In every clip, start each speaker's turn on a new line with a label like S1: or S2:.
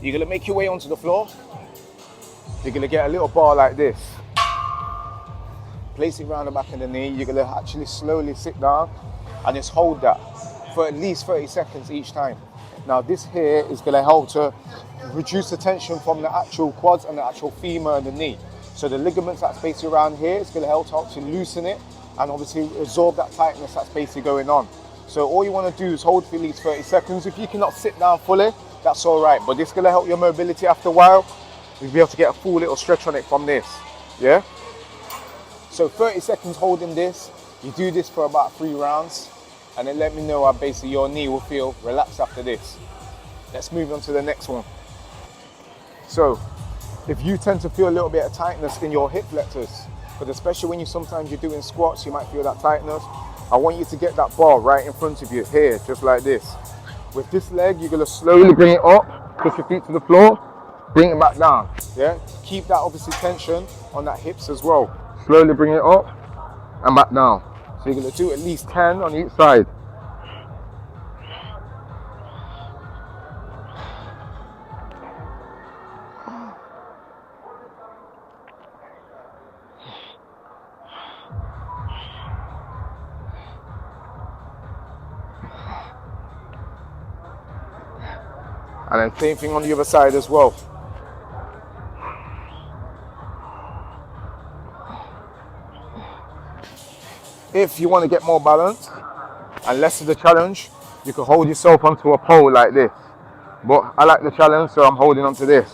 S1: You're gonna make your way onto the floor. You're gonna get a little bar like this. Place it around the back of the knee. You're gonna actually slowly sit down and just hold that for at least 30 seconds each time. Now this here is gonna help to reduce the tension from the actual quads and the actual femur and the knee. So the ligaments that's basically around here is gonna help to loosen it and obviously absorb that tightness that's basically going on. So all you wanna do is hold for at least 30 seconds. If you cannot sit down fully, that's all right. But this is gonna help your mobility after a while. You'll be able to get a full little stretch on it from this, yeah? So 30 seconds holding this. You do this for about 3 rounds and then let me know how basically your knee will feel relaxed after this. Let's move on to the next one. So if you tend to feel a little bit of tightness in your hip flexors, but especially when sometimes you're doing squats, you might feel that tightness. I want you to get that bar right in front of you here, just like this. With this leg, you're gonna slowly bring it up, push your feet to the floor, bring it back down, yeah? Keep that obviously tension on that hips as well. Slowly bring it up and back down. So you're gonna do at least 10 on each side. And then same thing on the other side as well. If you want to get more balance and less of the challenge, you can hold yourself onto a pole like this. But I like the challenge, so I'm holding onto this.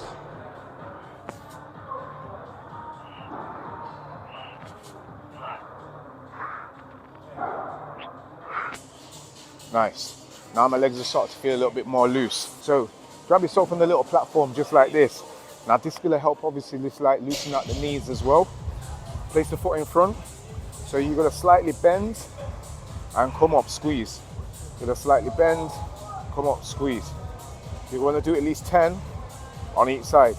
S1: Nice. Now my legs are starting to feel a little bit more loose. So grab yourself on the little platform just like this. Now this is going to help obviously just like loosen out the knees as well. Place the foot in front. So you're going to slightly bend and come up, squeeze. You're going to slightly bend, come up, squeeze. You're going to do at least 10 on each side.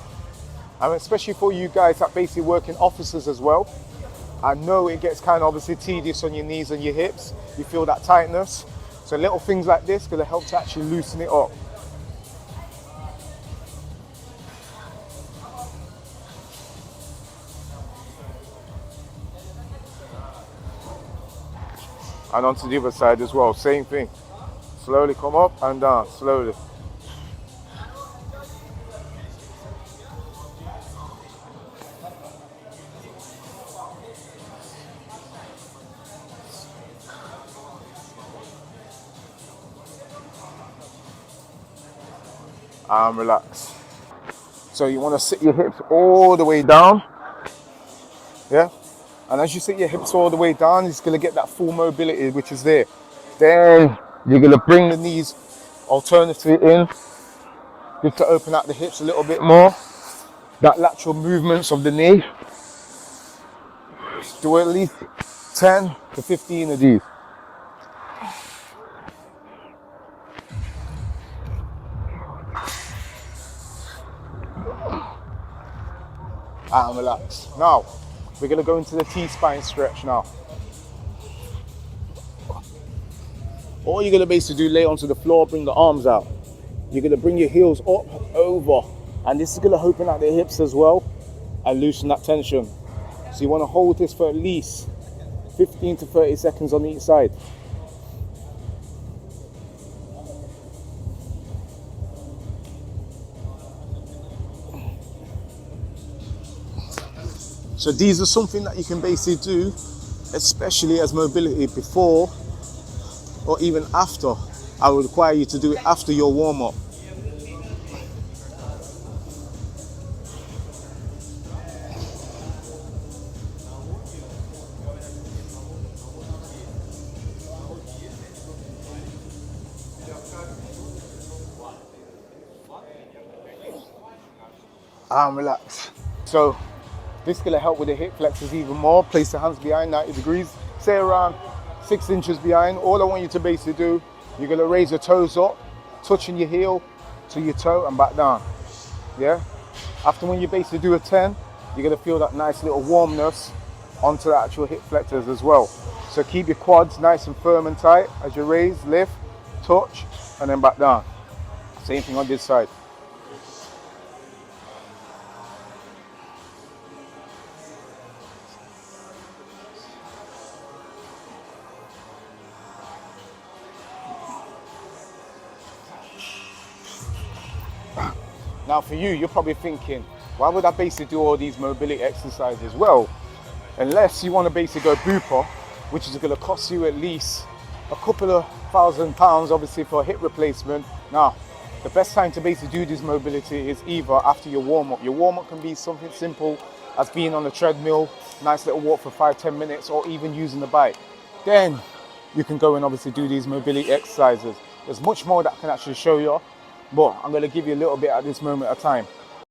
S1: And especially for you guys that basically work in offices as well, I know it gets kind of obviously tedious on your knees and your hips. You feel that tightness. So little things like this are going to help to actually loosen it up. And onto the other side as well, same thing. Slowly come up and down, slowly. And relax. So you want to sit your hips all the way down, yeah? And as you sit your hips all the way down, it's going to get that full mobility which is there. Then you're going to bring the knees alternatively in, just to open out the hips a little bit more. That lateral movements of the knee. Do at least 10 to 15 of these. And relax. Now, we're going to go into the T-spine stretch now. All you're going to basically do, lay onto the floor, bring the arms out. You're going to bring your heels up, over. And this is going to open out the hips as well and loosen that tension. So you want to hold this for at least 15 to 30 seconds on each side. So these are something that you can basically do, especially as mobility before or even after. I would require you to do it after your warm-up. And relax. So this is going to help with the hip flexors even more. Place the hands behind 90 degrees, say around 6 inches behind. All I want you to basically do, you're going to raise your toes up, touching your heel to your toe and back down. Yeah? After when you basically do a 10, you're going to feel that nice little warmness onto the actual hip flexors as well. So keep your quads nice and firm and tight as you raise, lift, touch, and then back down. Same thing on this side. Now for you, you're probably thinking, why would I basically do all these mobility exercises? Well, unless you want to basically go Bupa, which is going to cost you at least a couple of £1,000, obviously, for a hip replacement. Now, the best time to basically do this mobility is either after your warm-up. Your warm-up can be something simple as being on the treadmill, nice little walk for 5-10 minutes, or even using the bike. Then you can go and obviously do these mobility exercises. There's much more that I can actually show you, but I'm going to give you a little bit at this moment of time.